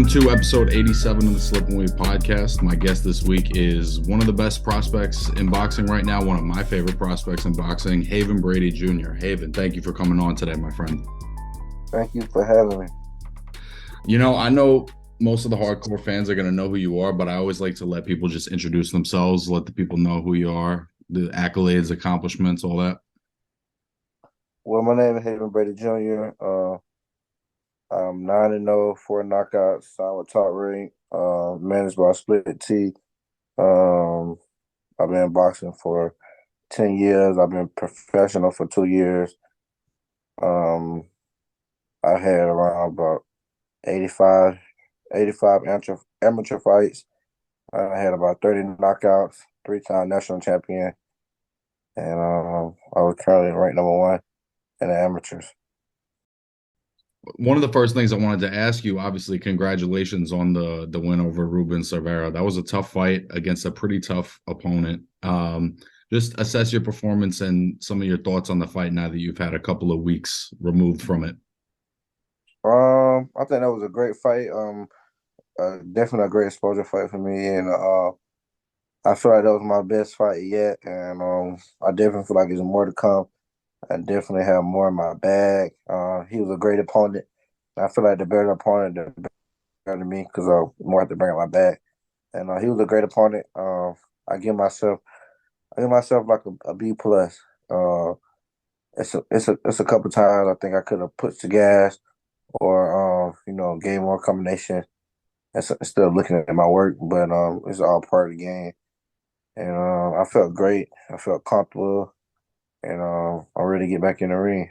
Welcome to episode 87 of the Slip and Wave podcast. My guest this week is one of the best prospects in boxing right now, one of my favorite prospects in boxing, Haven Brady Jr. Haven, thank you for coming on today, my friend. Thank you for having me. You know, I know most of the hardcore fans are going to know who you are, but I always like to let people just introduce themselves, let the people know who you are, the accolades, accomplishments, all that. Well, my name is Haven Brady Jr. I'm 9-0, 4 knockouts, signed with Top Rank, managed by Split T. I've been boxing for 10 years. I've been professional for 2 years. I had around about 85 amateur fights. I had about 30 knockouts, 3-time national champion, and I was currently ranked number 1 in the amateurs. One of the first things I wanted to ask you, obviously, congratulations on the win over Ruben Cervera. That was a tough fight against a pretty tough opponent. Just assess your performance and some of your thoughts on the fight now that you've had a couple of weeks removed from it. I think that was a great fight. Definitely a great exposure fight for me, and I feel like that was my best fight yet. And I definitely feel like there's more to come. I definitely have more in my bag. He was a great opponent. I feel like the better opponent, the better than me, because I more have to bring up my bag. And he was a great opponent. I give myself like a B plus. It's a couple times I think I could have pushed the gas or gave more combination instead of looking at my work. But it's all part of the game. And I felt great. I felt comfortable. And I'm ready to get back in the ring.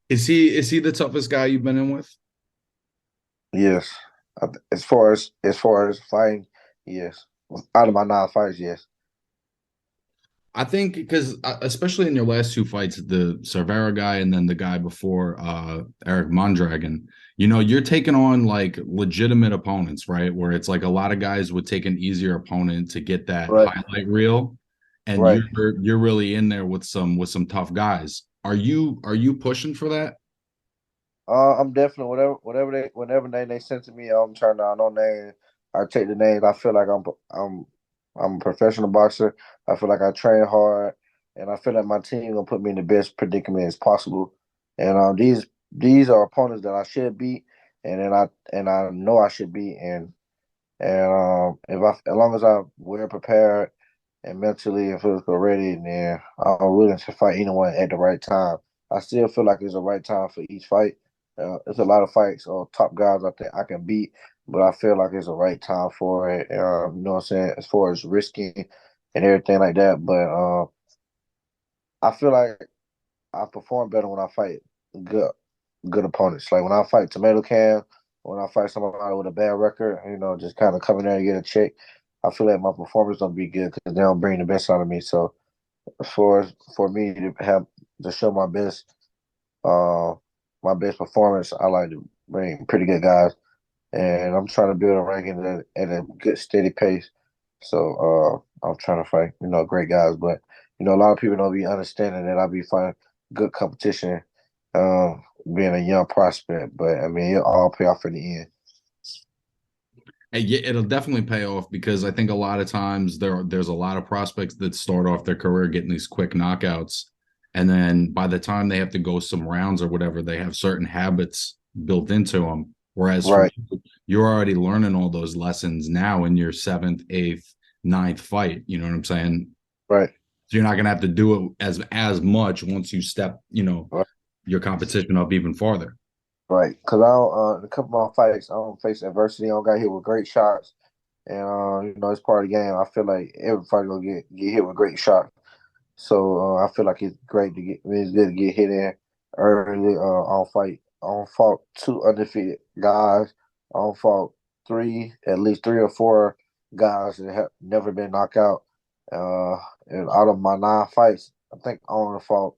Is he the toughest guy you've been in with? Yes. As far as fighting, yes. Out of my 9 fights, yes. I think because especially in your last 2 fights, the Cervera guy and then the guy before Eric Mondragon, you're taking on like legitimate opponents, right? Where it's like a lot of guys would take an easier opponent to get that Right. highlight reel, and Right. you're really in there with some tough guys. Are you pushing for that? I'm definitely whatever name they send to me, I'm turning down no name. I take the names. I feel like I'm a professional boxer. I feel like I train hard, and I feel like my team gonna put me in the best predicament as possible. And these are opponents that I should beat, and I know I should beat. And as long as I'm well prepared and mentally and physically ready, then I'm willing to fight anyone at the right time. I still feel like it's the right time for each fight. It's a lot of fights or top guys I think I can beat, but I feel like it's the right time for it. You know what I'm saying? As far as risking and everything like that. But I feel like I perform better when I fight good opponents. Like when I fight Tomato Can, when I fight somebody with a bad record, just kind of come in there and get a check. I feel like my performance don't be good because they don't bring the best out of me. So for me to show uh my best performance, I like to bring pretty good guys, and I'm trying to build a ranking at a good steady pace. So I'm trying to fight great guys, but a lot of people don't be understanding that I be fighting good competition, being a young prospect. But I mean, it all pay off in the end. And yeah, it'll definitely pay off because I think a lot of times there's a lot of prospects that start off their career getting these quick knockouts, and then by the time they have to go some rounds or whatever, they have certain habits built into them. Whereas for Right, you, you're already learning all those lessons now in your 7th, 8th, 9th fight. You know what I'm saying? right, So you're not gonna have to do it as much once you step, right. your competition up even farther. Right, because I don't, in a couple of my fights, I don't face adversity. I don't got hit with great shots, and it's part of the game. I feel like every fighter gonna get hit with great shots. So I feel like it's good to get hit in early. I don't fought 2 undefeated guys. I don't fought at least 3 or 4 guys that have never been knocked out. Uh, and out of my 9 fights, I think I only fought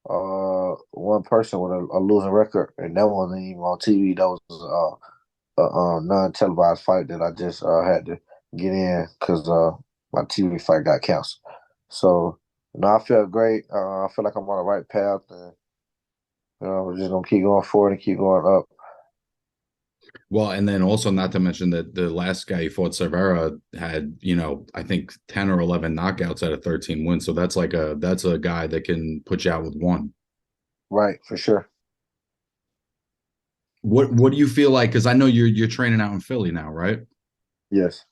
one person with a losing record, and that wasn't even on TV. That was a non-televised fight that I just had to get in because my TV fight got canceled. So, I feel great. I feel like I'm on the right path, and we're just gonna keep going forward and keep going up. Well, and then also not to mention that the last guy he fought, Cervera, had, I think 10 or 11 knockouts out of 13 wins. So that's a guy that can put you out with one. Right, for sure. What do you feel like? Because I know you're training out in Philly now, right? Yes.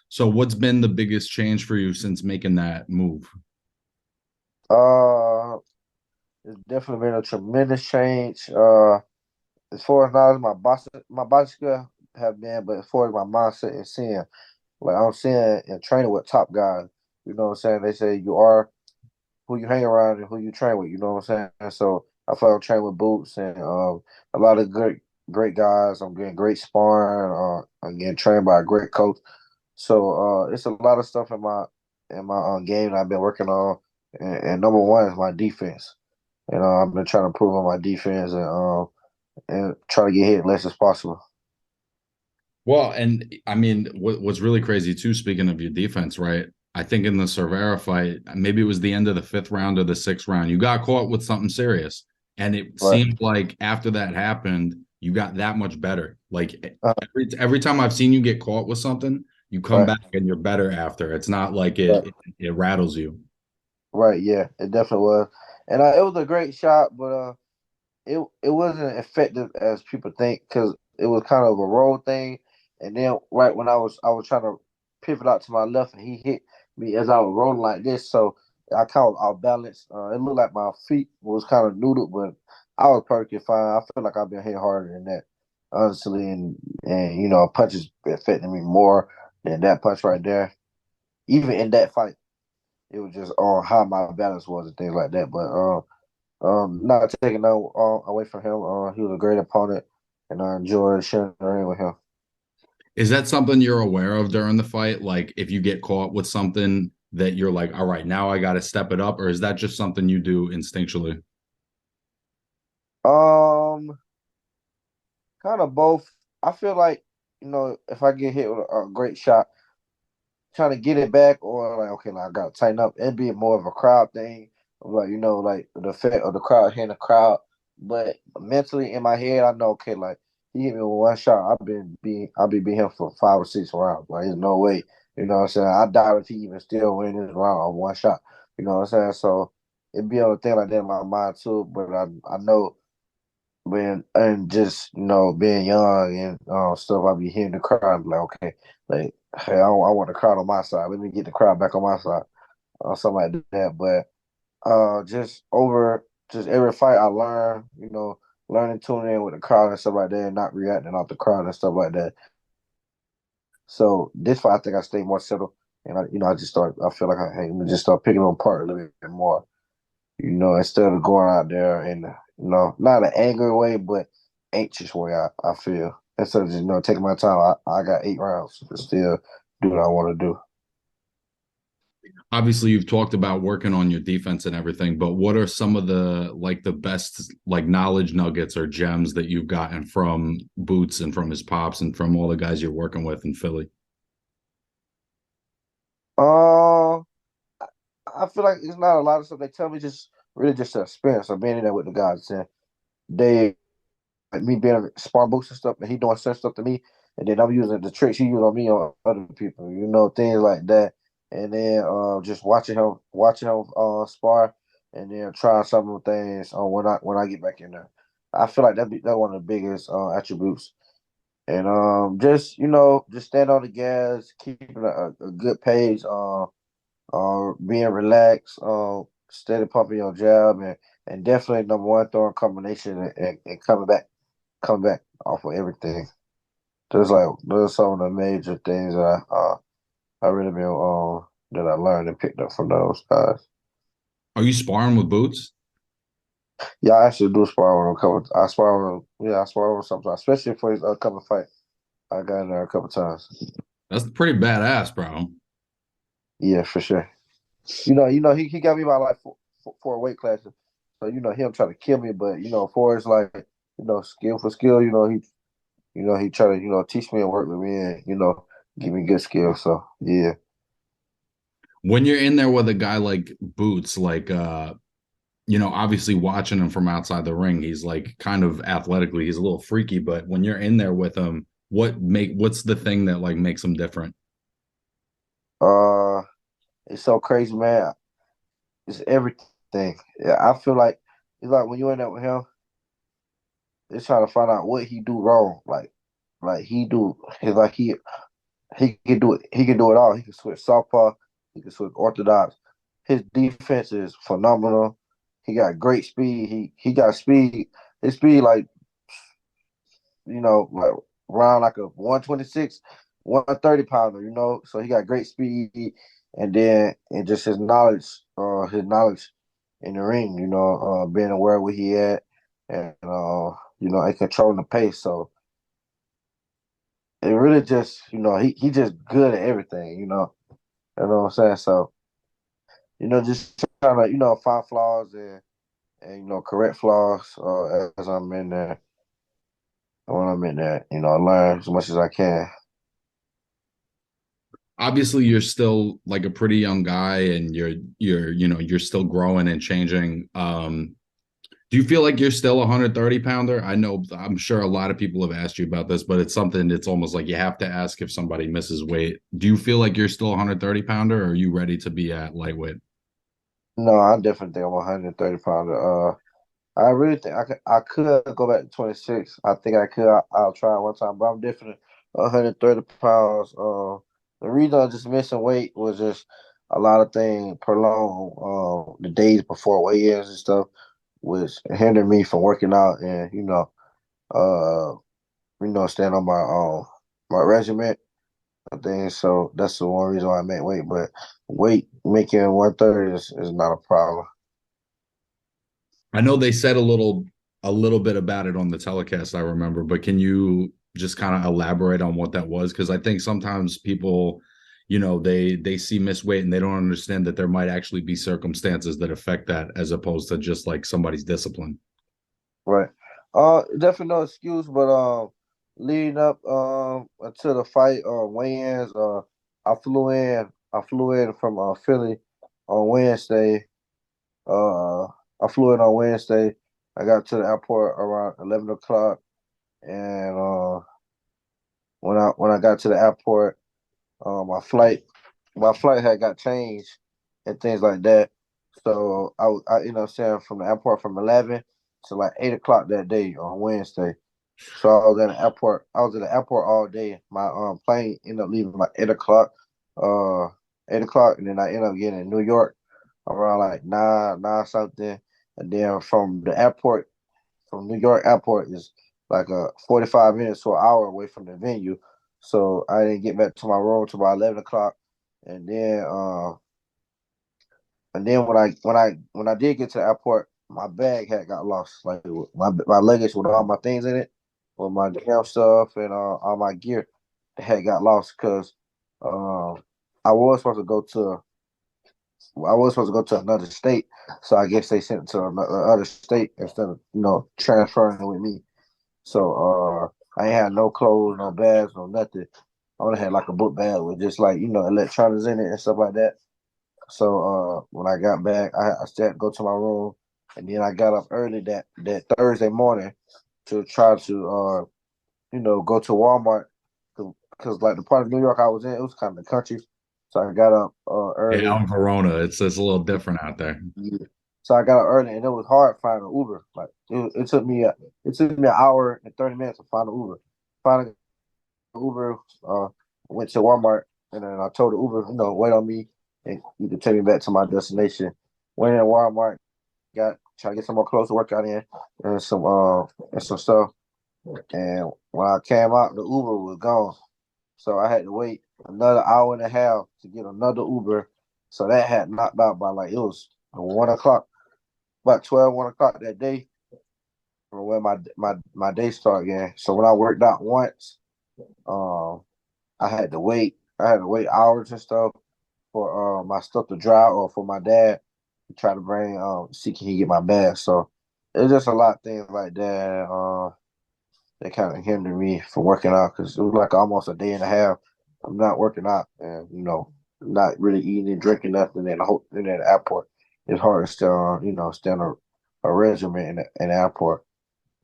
So what's been the biggest change for you since making that move? Uh, it's definitely been a tremendous change. As far as knowledge, my body skill have been, but as far as my mindset and seeing, like I'm seeing and training with top guys. You know what I'm saying? They say you are who you hang around and who you train with. You know what I'm saying? So I feel I'm training with Boots and a lot of great guys. I'm getting great sparring. I'm getting trained by a great coach. So it's a lot of stuff in my game that I've been working on. And number one is my defense. And I've been trying to improve on my defense and try to get hit less as possible. Well, and I mean, what's really crazy too, speaking of your defense, right? I think in the Cervera fight, maybe it was the end of the fifth round or the sixth round, you got caught with something serious. And it Right. seemed like after that happened, you got that much better. Like Uh, every time I've seen you get caught with something, you come right. back and you're better after. It's not like Right. it rattles you. Right. Yeah. It definitely was. And it was a great shot, but it wasn't effective as people think because it was kind of a roll thing. And then right when I was trying to pivot out to my left, and he hit me as I was rolling like this, so I kind of out balanced. It looked like my feet was kind of noodled, but I was perfectly fine. I feel like I've been hit harder than that, honestly, and punches affected me more than that punch right there. Even in that fight, it was just on how my balance was and things like that. But not taking no away from him. He was a great opponent, and I enjoyed sharing the ring with him. Is that something you're aware of during the fight? Like if you get caught with something that you're like, all right, now I got to step it up, or is that just something you do instinctually? Um, Kind of both. I feel like if I get hit with a great shot, trying to get it back, or like okay, like I gotta tighten up. It'd be more of a crowd thing, like like the effect of the crowd hitting the crowd. But mentally in my head, I know okay, like he hit me with one shot. I'll be beating him for 5 or 6 rounds. Like there's no way, you know what I'm saying. I doubt if he even still win this round on one shot. You know what I'm saying. So it'd be on a thing like that in my mind too. But I know when and just being young and stuff, I be hearing the crowd like okay, like hey, I want the crowd on my side. Let me get the crowd back on my side, or something like that. But just every fight I learn, learning tuning in with the crowd and stuff like that, and not reacting off the crowd and stuff like that. So this fight, I think I stayed more settled, and I just start. I feel like hey, let me just start picking them apart a little bit more, instead of going out there in not an angry way, but anxious way. I feel instead of just taking my time. I got 8 rounds to still do what I want to do. Obviously, you've talked about working on your defense and everything, but what are some of the best like knowledge nuggets or gems that you've gotten from Boots and from his pops and from all the guys you're working with in Philly? Uh, I feel like it's not a lot of stuff they tell me. Just really just the experience of being in there with the guys and they like me being a smart boost and stuff, and he doing certain stuff to me, and then I'm using the tricks he used on me on other people, things like that. And then just watching him spar, and then trying some of the things when I get back in there. I feel like that's one of the biggest attributes. And just stand on the gas, keeping a good pace, being relaxed, steady pumping your jab, and definitely number one throwing combination and coming back off of everything. There's some of the major things that I really been that I learned and picked up from those guys. Are you sparring with Boots? Yeah, I actually do spar with him a couple. I spar with him, yeah, I spar with him sometimes, especially for his upcoming fight. I got in there a couple times. That's pretty badass, bro. Yeah, for sure. He got me by like four weight classes. So him trying to kill me, but for his like skill for skill, he try to teach me and work with me and give me good skills. So yeah. When you're in there with a guy like Boots, like Obviously watching him from outside the ring, he's like kind of athletically, he's a little freaky, but when you're in there with him, what's the thing that like makes him different? Uh, it's so crazy, man. It's everything. Yeah, I feel like it's like when you end up with him, it's trying to find out what he do wrong. Like he do, it's like he can do it. He can do it all. He can switch southpaw. He can switch orthodox. His defense is phenomenal. He got great speed. He got speed. His speed like like around like a 126, 130 pounder. So he got great speed, and just his knowledge in the ring. Being aware of where he at, and and controlling the pace. So it really just he just good at everything. You know what I'm saying? So, just trying to, find flaws and correct flaws as I'm in there. When I'm in there, I learn as much as I can. Obviously you're still like a pretty young guy and you're still growing and changing. Do you feel like you're still a 130 pounder? I know I'm sure a lot of people have asked you about this, but it's something that's almost like you have to ask if somebody misses weight. Do you feel like you're still a 130 pounder, or are you ready to be at lightweight? No, I definitely think I'm 130 pounder. I really think I could go back to 26. I think I could. I'll try it one time, but I'm definitely 130 pounds. The reason I just missing weight was just a lot of things prolonged. The days before weigh-ins and stuff was hindering me from working out, and uh, staying on my regimen. I think so. That's the one reason why I made weight. But weight making 130 is not a problem. I know they said a little bit about it on the telecast, I remember, but can you just kind of elaborate on what that was? Because I think sometimes people, they see miss weight and they don't understand that there might actually be circumstances that affect that as opposed to just like somebody's discipline. Right. Definitely no excuse, but leading up until the fight weigh-ins, I flew in from Philly on Wednesday. Uh I flew in on Wednesday. I got to the airport around 11 o'clock, and when I got to the airport, my flight had got changed and things like that. So I saying, from the airport from 11 to like 8 o'clock that day on Wednesday. So I was at the airport. I was at the airport all day. My plane ended up leaving like 8 o'clock. Uh, 8 o'clock, and then I ended up getting in New York around like nine something. And then from New York airport is like a 45 minutes to an hour away from the venue. So I didn't get back to my room till about 11 o'clock. And then when I did get to the airport, my bag had got lost. Like my luggage with all my things in it, with my damn stuff and all my gear had got lost because uh, I was supposed to go to another state. So I guess they sent it to another state instead of transferring it with me. So I ain't had no clothes, no bags, no nothing. I only had like a book bag with just like electronics in it and stuff like that. So when I got back, I still had to go to my room, and then I got up early that Thursday morning to try to go to Walmart because like the part of New York I was in, it was kind of the country. So I got up Yeah, early. out in Verona, it's a little different out there. Yeah. So I got up early, and it was hard finding an Uber. Like it took me an hour and 30 minutes to find an Uber. Finding an Uber, went to Walmart, and then I told the Uber, wait on me, and you can take me back to my destination. Went in Walmart, try to get some more clothes to work out in, and some stuff. And when I came out, the Uber was gone. So I had to wait another hour and a half to get another Uber. So that had knocked out by like it was 1 o'clock, about 1 o'clock that day from when my day started again. So when I worked out once, um, I had to wait. I had to wait hours and stuff for my stuff to dry or for my dad to try to bring see can he get my bag. So it's just a lot of things like that that kind of hindered me from working out because it was like almost a day and a half. I'm not working out and not really eating and drinking nothing in the airport. it's hard to stay on a regimen in the airport,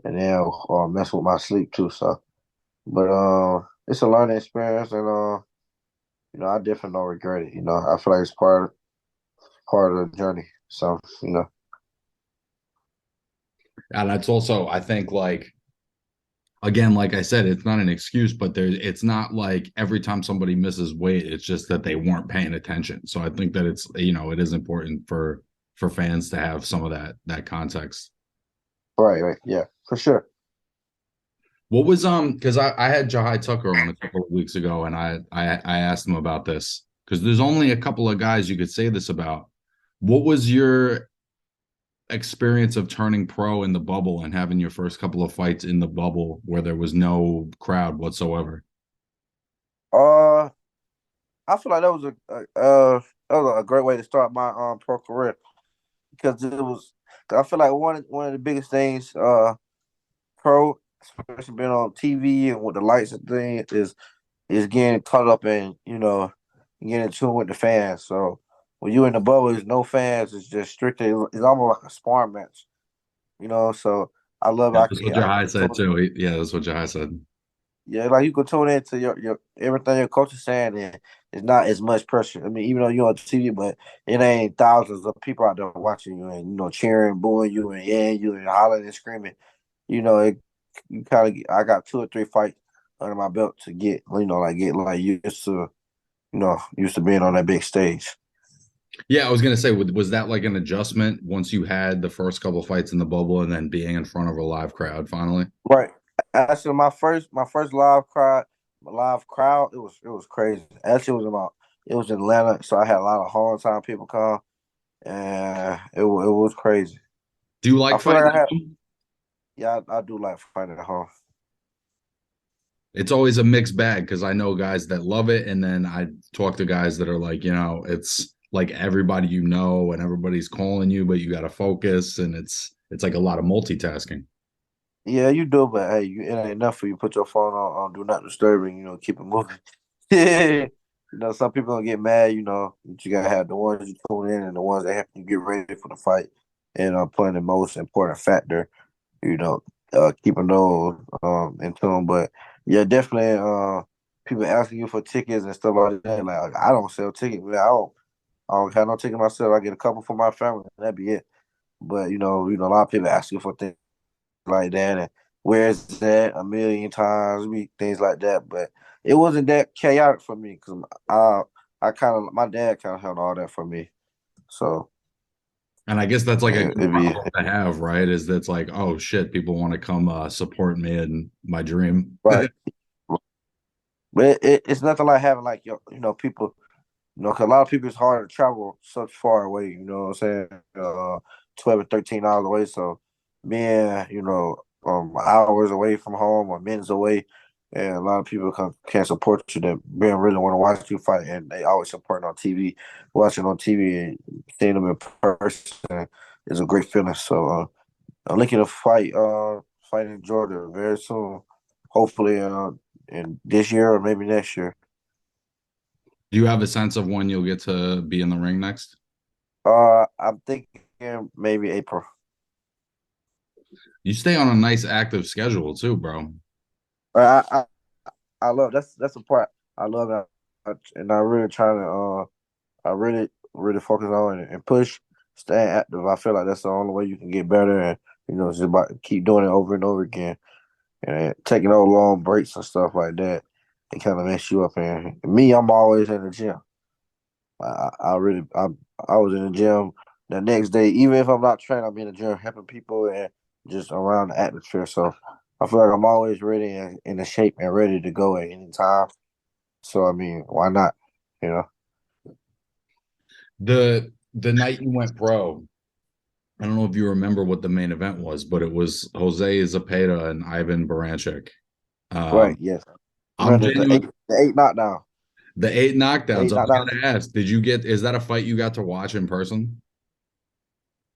and then mess with my sleep too. So, but it's a learning experience, and I definitely don't regret it. I feel like it's part of the journey. So, And that's also, I think, like again, like I said, it's not an excuse, but it's not like every time somebody misses weight, it's just that they weren't paying attention. So I think that it is important for fans to have some of that context. right, yeah, for sure. What was because I had Jahai Tucker on a couple of weeks ago, and I asked him about this because there's only a couple of guys you could say this about. What was your experience of turning pro in the bubble and having your first couple of fights in the bubble where there was no crowd whatsoever? Uh, I feel like that was a great way to start my pro career because it was. I feel like one of the biggest things pro, especially being on TV and with the lights and things, is getting caught up in getting in tune with the fans. So when you in the bubble, there's no fans. It's just strictly. It's almost like a sparring match. So I love Yeah, I that's what I Jahai said too. Yeah, that's what Jahai said. Yeah, like you can tune into your everything your coach is saying, and it's not as much pressure. I mean, even though you're on TV, but it ain't thousands of people out there watching you and cheering, booing you, and you and hollering and screaming. It you kind of I got 2 or 3 fights under my belt to get like used to being on that big stage. Yeah, I was gonna say, was that like an adjustment once you had the first couple of fights in the bubble and then being in front of a live crowd finally? Right. Actually, my first live crowd, it was crazy. Actually, it was in Atlanta, so I had a lot of hometown people come. And it was crazy. Do you I like feel fighting like I at have, home? yeah, I do like fighting at home. It's always a mixed bag because I know guys that love it, and then I talk to guys that are like, it's like everybody and everybody's calling you, but you got to focus, and it's like a lot of multitasking. Yeah, you do, but hey, it ain't enough for you. Put your phone on do not disturb and keep it moving. Some people gonna get mad. But you gotta have the ones you tune in and the ones that help you get ready for the fight, and playing the most important factor. You know, keeping those in tune. But yeah, definitely. People asking you for tickets and stuff like that. Like I don't sell tickets. Man. I don't have no ticket myself. I get a couple for my family. And that'd be it. But a lot of people ask you for things like that, and where's that a million times, things like that. But it wasn't that chaotic for me because I kind of my dad kind of held all that for me. So And I guess that's like a good it'd be problem to have, right? Is that's like, oh shit, people want to come support me in my dream. right. But it's nothing like having like people. 'Cause a lot of people it's hard to travel such far away. You know what I'm saying? 12 or 13 hours away. So being hours away from home or minutes away, and a lot of people can't support you that being really want to watch you fight, and they always support on TV. Watching on TV and seeing them in person is a great feeling. So I'm looking to fight in Georgia very soon. Hopefully, in this year or maybe next year. Do you have a sense of when you'll get to be in the ring next? I'm thinking maybe April. You stay on a nice active schedule too, bro. I love that's the part I love that, and I really try to I really focus on and push, stay active. I feel like that's the only way you can get better, and it's just about keep doing it over and over again, and taking those long breaks and stuff like that. It kind of mess you up. And me, I'm always in the gym. I was in the gym the next day, even if I'm not training, I'm in the gym helping people and just around the atmosphere. So I feel like I'm always ready and in the shape and ready to go at any time. So I mean, why not? You know, The night you went pro, I don't know if you remember what the main event was, but it was Jose Zapata and Ivan Baranchik. right? Um, Yes. I'm Remember the eight, genuine. the eight knockdown, The eight the knockdowns. eight I was knockdown. gonna ask, is that a fight you got to watch in person?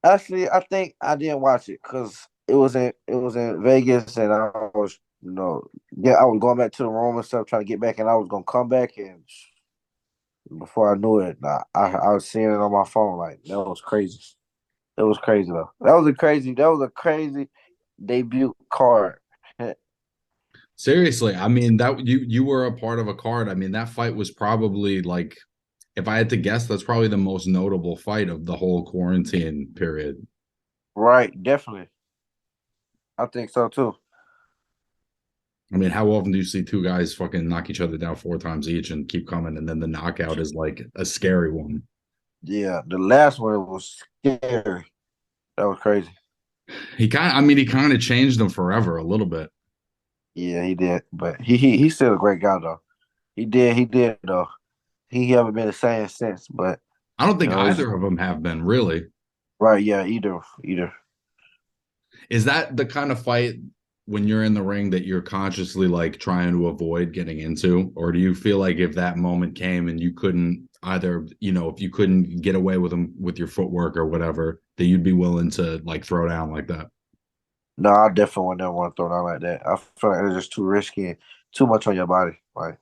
Actually, I think I didn't watch it because it was in Vegas, and I was yeah, I was going back to the room and stuff, trying to get back, and I was gonna come back, and before I knew it, I was seeing it on my phone. Like that was crazy. It was crazy though. That was a crazy debut card. Seriously, I mean that you were a part of a card. I mean that fight was probably like, if I had to guess, that's probably the most notable fight of the whole quarantine period. Right, definitely. I think so too. I mean, how often do you see two guys fucking knock each other down four times each and keep coming, and then the knockout is like a scary one? Yeah, the last one was scary. That was crazy. I mean, he kind of changed them forever a little bit. Yeah, he did. But he's still a great guy though. He did though. He haven't been the same since, but I don't you think know, he's either of them have been really. right, yeah, either. Is that the kind of fight when you're in the ring that you're consciously like trying to avoid getting into? Or do you feel like if that moment came and you couldn't either, if you couldn't get away with them with your footwork or whatever, that you'd be willing to like throw down like that? No, I definitely would never want to throw down like that. I feel like it's just too risky and too much on your body. Like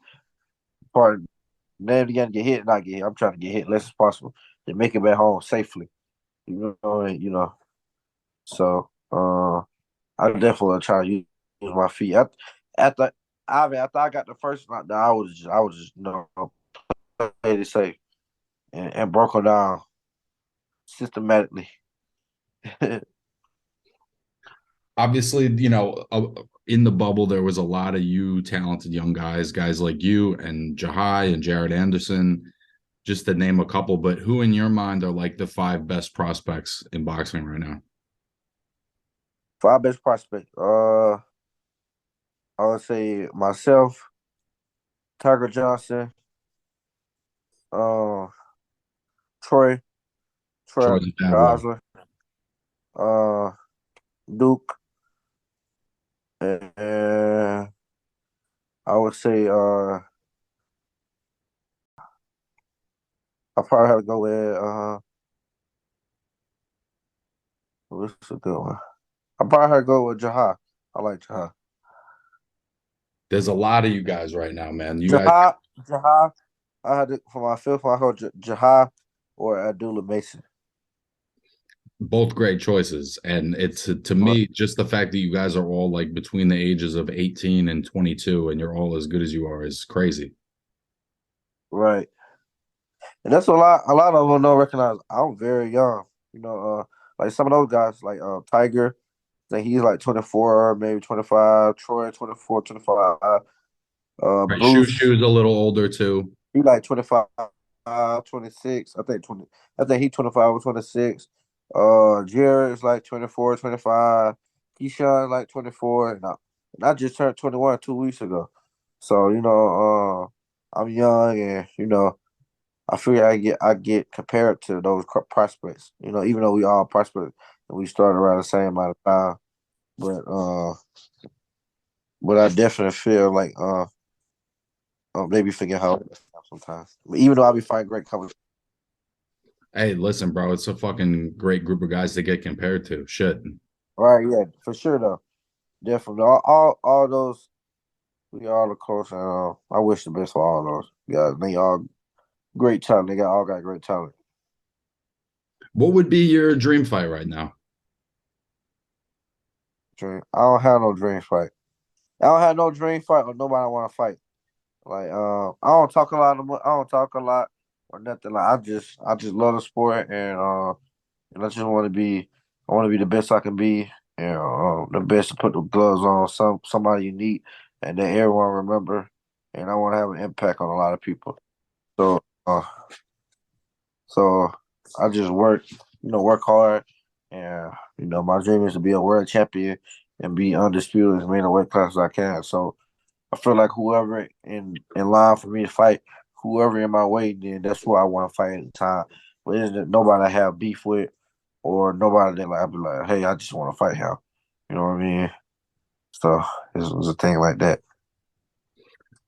part then you gotta get hit, not get hit. I'm trying to get hit less as possible to make it back home safely. You know. So I definitely would try to use my feet. After after I got the first knockdown, I was just play it safe and broke her down systematically. Obviously, in the bubble, there was a lot of you talented young guys like you and Jahai and Jared Anderson, just to name a couple. But who in your mind are like the five best prospects in boxing right now? Five best prospect. I would say myself, Tiger Johnson, uh, Troy, Troy Charlie Pavlov. Osler, uh, Duke, and I would say I probably have to go with what's a good one? I probably have to go with Jaha. I like Jaha. There's a lot of you guys right now, man. You guys Jaha. I had to, for my fifth one, I go Jaha or Abdullah Mason. both great choices. And it's to me, just the fact that you guys are all like between the ages of 18 and 22 and you're all as good as you are is crazy. Right. And that's a lot of them don't recognize I'm very young. You know, like some of those guys, like Tiger, I think he's like 24, maybe 25, Troy 24, 25, Right. Shoe Bruce, Shoe's a little older too. he like 25, 26. I think he 25 or 26. Jared is like 24, 25. Keyshawn like 24. And I just turned 21 2 weeks ago. So, I'm young and, I figure I get compared to those prospects. Even though we all prospects and we started around the same amount of time, but but I definitely feel like they be figuring how sometimes. But even though I be finding great coverage, Hey, listen, bro, it's a fucking great group of guys to get compared to. Shit. right? Yeah, for sure though, definitely. All those we all of course, and I wish the best for all those guys. They all great talent. They all got great talent. What would be your dream fight right now? I don't have no dream fight. I don't have no dream fight or nobody I want to fight. Like I don't talk a lot. I don't talk a lot or nothing. Like I just love the sport and I just want to be the best I can be and the best to put the gloves on somebody unique and that everyone remember. And I want to have an impact on a lot of people. So so I just work hard, and my dream is to be a world champion and be undisputed as many weight class as I can. So I feel like whoever in line for me to fight, whoever in my way, then that's who I want to fight at the time. But isn't nobody I have beef with, or nobody that like I be like, hey, I just want to fight him. You know what I mean? So it's a thing like that.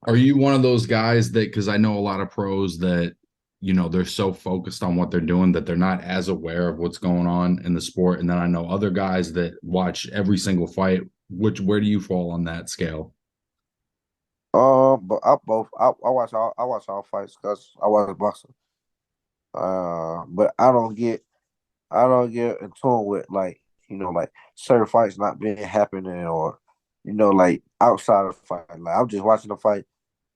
Are you one of those guys that, because I know a lot of pros that, they're so focused on what they're doing that they're not as aware of what's going on in the sport. And then I know other guys that watch every single fight. Where do you fall on that scale? But I watch all fights because I watch boxing. But I don't get I don't get in tune with like like certain fights not being happening or like outside of the fight. Like I'm just watching the fight.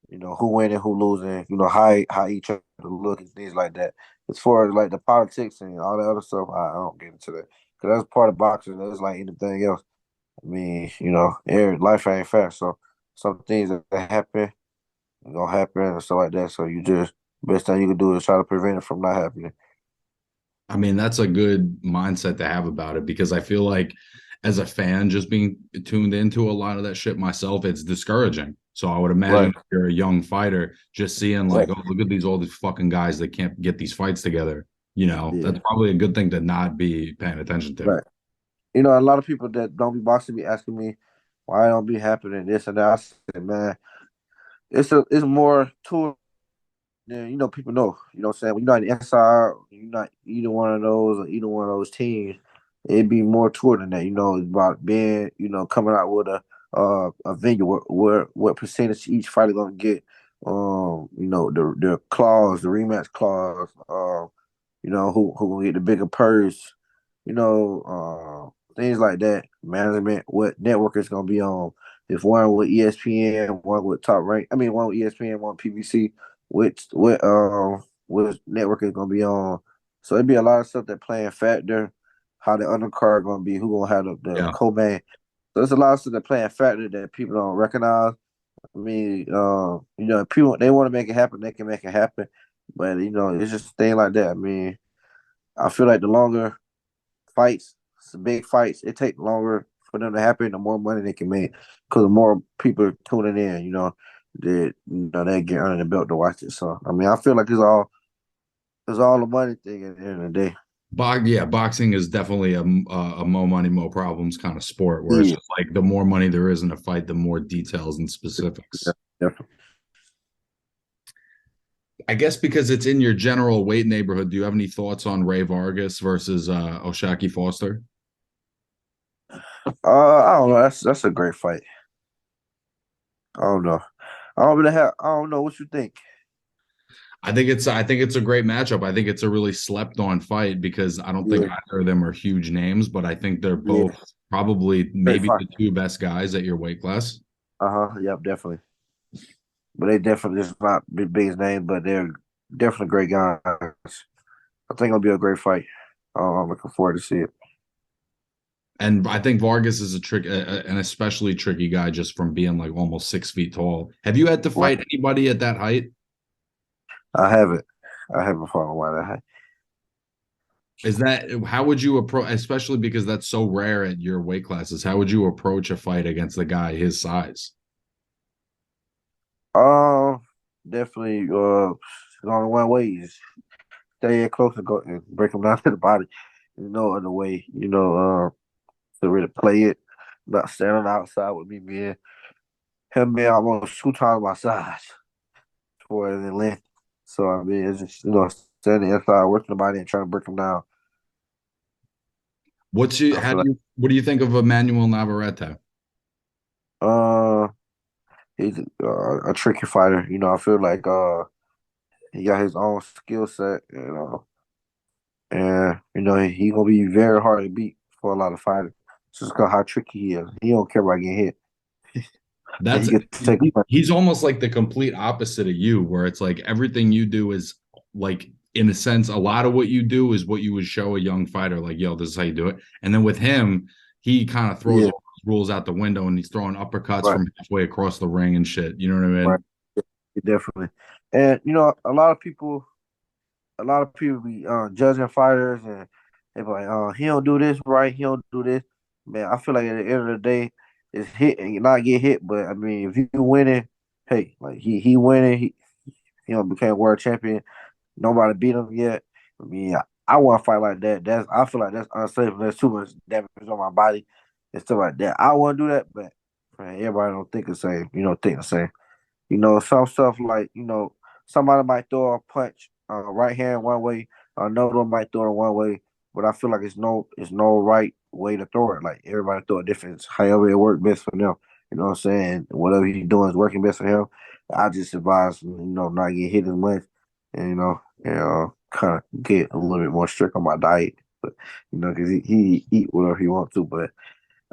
Who winning, who losing. How each other look and things like that. As far as like the politics and all that other stuff, I don't get into that because that's part of boxing. That's like anything else. I mean, life ain't fair. So some things that happen gonna happen and stuff like that. So you just best thing you can do is try to prevent it from not happening. I mean, that's a good mindset to have about it because I feel like as a fan, just being tuned into a lot of that shit myself, it's discouraging. So I would imagine Right. if you're a young fighter, just seeing like, Right. oh, look at all these fucking guys that can't get these fights together. That's Yeah. probably a good thing to not be paying attention to. Right. A lot of people that don't be boxing be asking me why I don't be happening this and that. I said, man, it's more to it than people know. You know what I'm saying? When you're not inside, you're not either one of those or either one of those teams. It'd be more to it than that. It's about being, coming out with a venue where what percentage each fighter gonna get. The clause, the rematch clause. Who gonna get the bigger purse, things like that. Management, what network is gonna be on. If one with ESPN, one with Top Rank. I mean, one with ESPN, one PBC. Which network is gonna be on. So it'd be a lot of stuff that playing factor. How the undercard gonna be? Who gonna have the Yeah. co-main? So there's a lot of stuff that playing factor that people don't recognize. I mean, if people they want to make it happen, they can make it happen. But it's just a thing like that. I mean, I feel like the longer fights, some big fights, it takes longer for them to happen. The more money they can make, because the more people are tuning in. They get under the belt to watch it. So I mean, I feel like it's all a money thing at the end of the day. Yeah, boxing is definitely a mo money, mo problems kind of sport where it's Yeah, just like the more money there is in a fight, the more details and specifics. definitely. I guess because it's in your general weight neighborhood, do you have any thoughts on Ray Vargas versus shaquieFoster? I don't know. That's a great fight. I don't know. I don't know what you think. I think it's a great matchup. I think it's a really slept on fight because I don't think Yeah, either of them are huge names, but I think they're yeah, both probably great maybe fight. the two best guys at your weight class. Yep, definitely. But they definitely just not the biggest name, but they're definitely great guys. I think it'll be a great fight. I'm looking forward to see it. And I think Vargas is an especially tricky guy just from being like almost 6 feet tall. Have you had to Right. fight anybody at that height? I haven't. I haven't fought one that. Is that how would you approach, especially because that's so rare at your weight classes? How would you approach a fight against a guy his size? Um, definitely. There's only one way is stay in close and go and break them down to the body. There's no other way. To really play it. Not standing outside with me, man. Him being almost 2 times my size for it in length. So I mean, it's just standing inside, working the body, and trying to break them down. I feel like What do you think of Emmanuel Navarrete? uh he's a tricky fighter. I feel like he got his own skill set. And he gonna be very hard to beat for a lot of fighters. Just because how tricky he is. He don't care about getting hit. And That's he gets to take a punch. he's almost like the complete opposite of you, where it's like everything you do is like in a sense, a lot of what you do is what you would show a young fighter, like, yo, this is how you do it. And then with him, he kind of throws Yeah, all those rules out the window and he's throwing uppercuts right, from halfway across the ring and shit. You know what I right. mean? Definitely. And a lot of people be judging fighters and they be like, he don't do this right, he don't do this. Man, I feel like at the end of the day, it's hit and not get hit. But I mean, if you winning, hey, like he winning, he became world champion. Nobody beat him yet. I mean, I want to fight like that. I feel like that's unsafe. There's too much damage on my body and stuff like that. I want to do that, but man, everybody don't think the same. Think the same. Some stuff like, somebody might throw a punch, right hand one way, another one might throw it one way, but I feel like it's no right way to throw it. Like everybody throw it different. However it works best for them. You know what I'm saying? Whatever he's doing is working best for him. I just advise him, not get hit as much and kind of get a little bit more strict on my diet. but because he eat whatever he wants to. But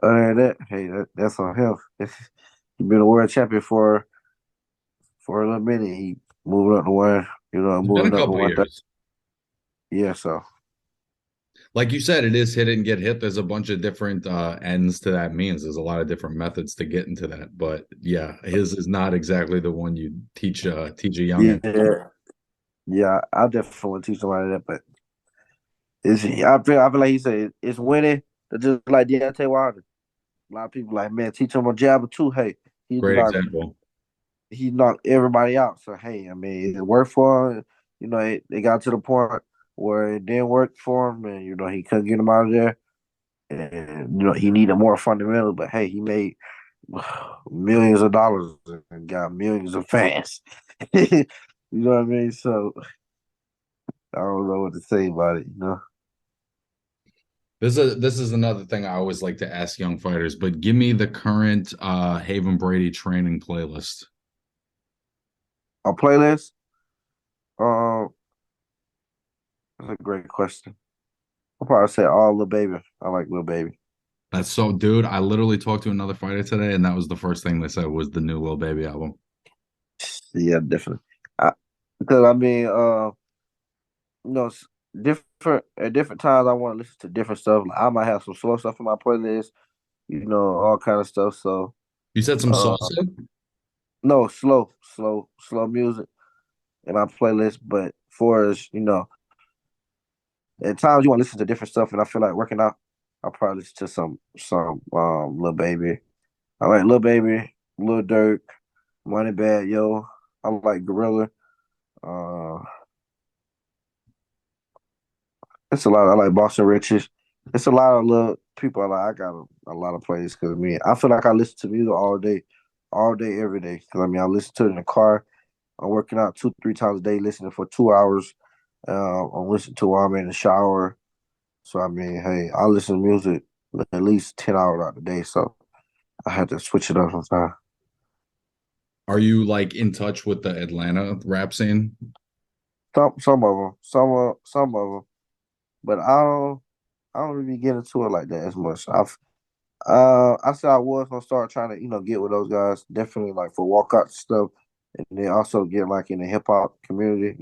other than that, hey, that's on him. He been a world champion for a little minute. He moving up to one, It's been a moving up to couple 130. years. Yeah, so Like you said, it is hit and get hit. There's a bunch of different ends to that means. There's a lot of different methods to get into that. But yeah, his is not exactly the one you teach a youngin. yeah, yeah. I definitely want to teach somebody that, but I feel like he said it's winning. Just like Deontay Wilder. A lot of people like, man, teach him a jabber too. Hey, he Great knocked example. he knocked everybody out. So hey, I mean, it worked for him. They got to the point where it didn't work for him, and he couldn't get him out of there. And he needed more fundamentals. But hey, he made millions of dollars and got millions of fans. You know what I mean? So I don't know what to say about it. This is another thing I always like to ask young fighters, but give me the current Haven Brady training playlist. A playlist. Um, that's a great question. I'll probably say all Lil Baby. I like Lil Baby. That's so, dude. I literally talked to another fighter today, and that was the first thing they said was the new Lil Baby album. Yeah, definitely. Because I mean, different at different times I want to listen to different stuff. Like I might have some slow stuff in my playlist, all kind of stuff. So, You said some uh, salsa? no, slow music in my playlist. But for as at times you want to listen to different stuff, and I feel like working out, I'll probably listen to some Lil Baby. I like Lil Baby, Lil Durk, Money Bad Yo. I like Gorilla. Uh, it's a lot. I like Boston Riches. It's a lot of little people. I got a lot of plays because I feel like I listen to music all day, every day. Because I listen to it in the car. I'm working out 2, 3 times a day, listening for 2 hours. I'm listening to while I'm in the shower. So hey, I listen to music at least 10 hours out the day. So I had to switch it up sometimes. Are you like in touch with the Atlanta rap scene? Some of them, some of them, but I don't really get into it like that as much. I said I was gonna start trying to, get with those guys, definitely like for walkout stuff, and then also get like in the hip hop community,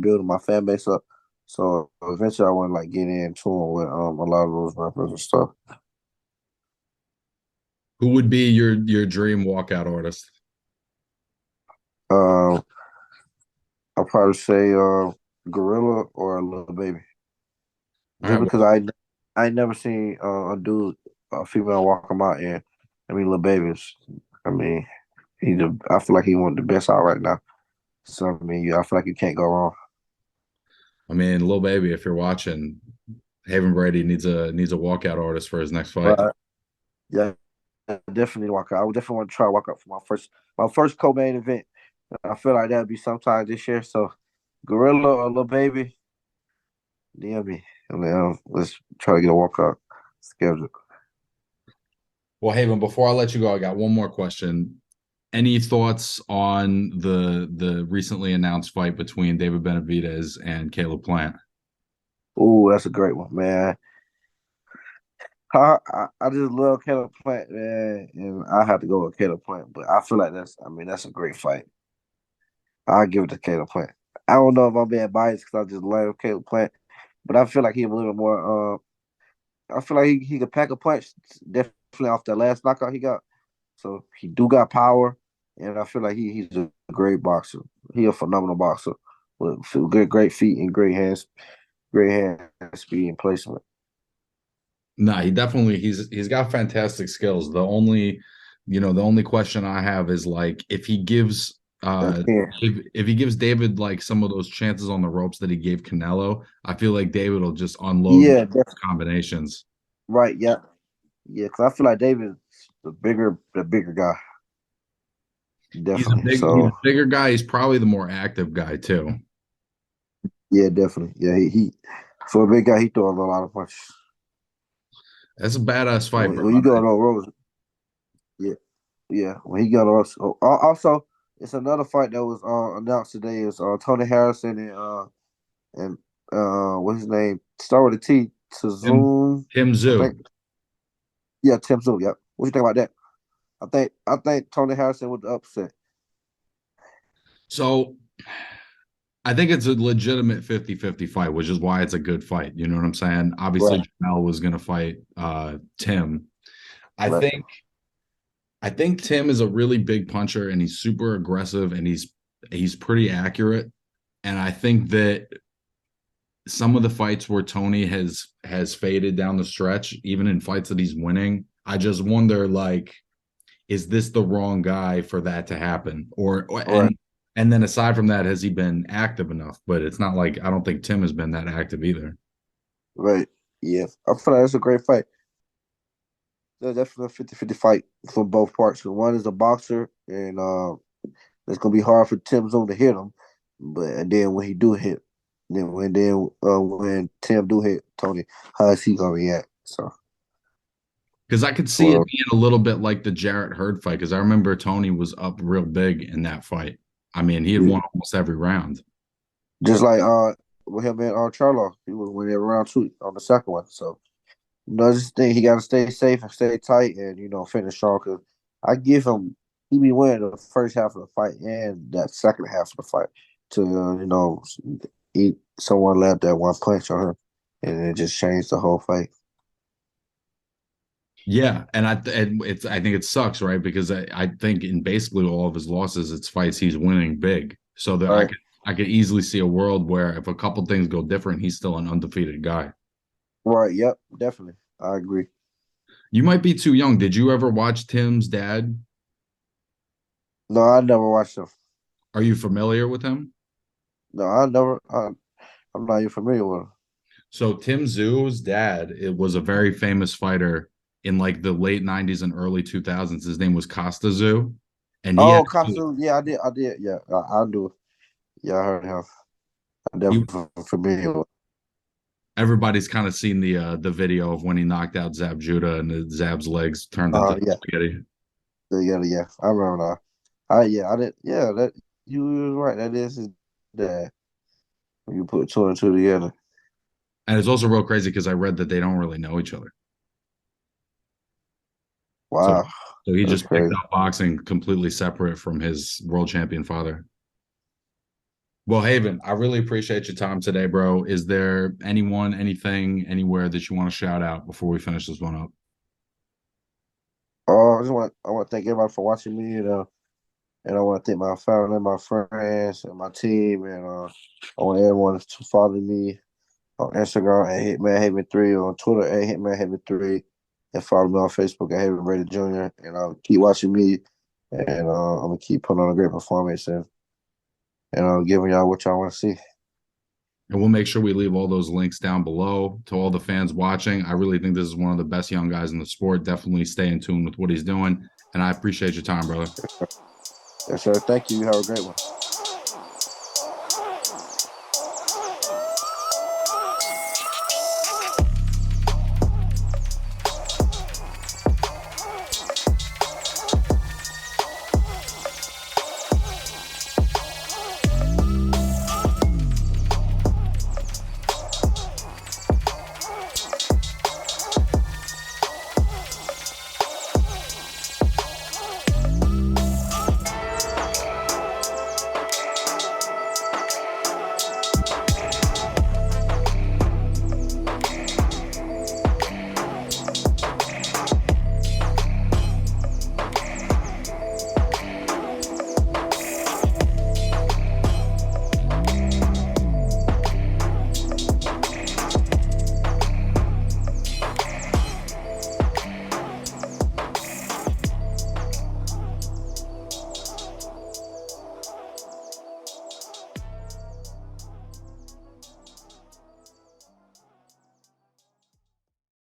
building my fan base up. So eventually, I want to like get into them with a lot of those rappers and stuff. Who would be your dream walkout artist? Um, I'll probably say Gorilla or Lil Baby, All just right, because well, I never seen a female walk him out, and Lil Baby's, I mean, I feel like he one of the best out right now. So I feel like you can't go wrong. I mean, Lil Baby, if you're watching, Haven Brady needs a walkout artist for his next fight. But yeah, definitely walk out. I would definitely want to try to walk out for my first co-main event. I feel like that'd be sometime this year. So Gorilla or Lil Baby, DM me. And then let's try to get a walkout scheduled. Well, Haven, before I let you go, I got one more question. Any thoughts on the recently announced fight between David Benavidez and Caleb Plant? Ooh, that's a great one, man. I just love Caleb Plant, man, and I have to go with Caleb Plant. But I feel like that's a great fight. I'll give it to Caleb Plant. I don't know if I'm being biased because I just love Caleb Plant, but I feel like he's a little bit more. I feel like he could pack a punch definitely off that last knockout he got. So he do got power, and I feel like he's a great boxer. He a phenomenal boxer with great feet and great hand speed and placement. No, he's got fantastic skills. The only question I have is like if he gives Yeah, if he gives David like some of those chances on the ropes that he gave Canelo, I feel like David will just unload yeah, combinations. right, yeah, yeah. Because I feel like David's the bigger guy, definitely. He's a So bigger guy. He's probably the more active guy too. yeah, definitely. Yeah, he for a big guy, he throws a lot of punches. That's a badass fight, bro. When you go on those roads, yeah, yeah. When he got us, also it's another fight that was announced today. Is Tony Harrison and what's his name? Start with a T. Tim, Tazun. Tim I Zoo. think. Yeah, Tim Tszyu. Yep. What you think about that? I think Tony Harrison was the upset. So I think it's a legitimate 50-50 fight, which is why it's a good fight. You know what I'm saying? Obviously, Right. Jamel was going to fight Tim. I Right. think I think Tim is a really big puncher and he's super aggressive and he's pretty accurate. And I think that some of the fights where Tony has faded down the stretch, even in fights that he's winning, I just wonder like, is this the wrong guy for that to happen? Right. And then aside from that, has he been active enough? But it's not like I don't think Tim has been that active either. Right. Yeah. I feel like it's a great fight. That's definitely a 50-50 fight for both parts. One is a boxer, and it's gonna be hard for Tim Zone to hit him. But and then when he do hit, when Tim do hit Tony, how is he gonna react? So Because I could it's see one it of being a little bit like the Jarrett Hurd fight. Because I remember Tony was up real big in that fight. I mean, he had those. won almost every round. Just like with him and Charlo, he was winning round two on the second one. So just think he got to stay safe and stay tight, and finish strong. Cause I give him he be winning the first half of the fight and that second half of the fight to eat someone left that one punch on him, and it just changed the whole fight. Yeah, and I think it sucks, right? Because I think in basically all of his losses, it's fights he's winning big. So that Right, I could easily see a world where if a couple things go different, he's still an undefeated guy. right, yep, definitely, I agree. You might be too young. Did you ever watch Tim's dad? No, I never watched him. Are you familiar with him? No, I never. I'm not even familiar with him. So Tim Zoo's dad, it was a very famous fighter in like the late 90s and early 2000s. His name was Costa Zoo. And he Oh, actually Costume. Yeah, I did. Yeah, I do. Yeah, I heard him. I'm he definitely familiar with. everybody's kind of seen the video of when he knocked out Zab Judah and the Zab's legs turned into Yeah, spaghetti. yeah. I remember now. Yeah, I did. Yeah, that you was right. That is his dad. When you put two and two together. And it's also real crazy because I read that they don't really know each other. So Wow, so he that's just picked crazy. up boxing completely separate from his world champion father. Well, Haven, I really appreciate your time today, bro. Is there anyone, anything, anywhere that you want to shout out before we finish this one up? I want to thank everybody for watching me, and I want to thank my family, my friends, and my team, and I want everyone to follow me on Instagram at HitmanHaven3, on Twitter at HitmanHaven3, and follow me on Facebook at Haven Brady Jr. And keep watching me, and I'm gonna keep putting on a great performance and giving y'all what y'all want to see. And we'll make sure we leave all those links down below to all the fans watching. I really think this is one of the best young guys in the sport. Definitely stay in tune with what he's doing. And I appreciate your time, brother. Yes, sir. Thank you. You have a great one.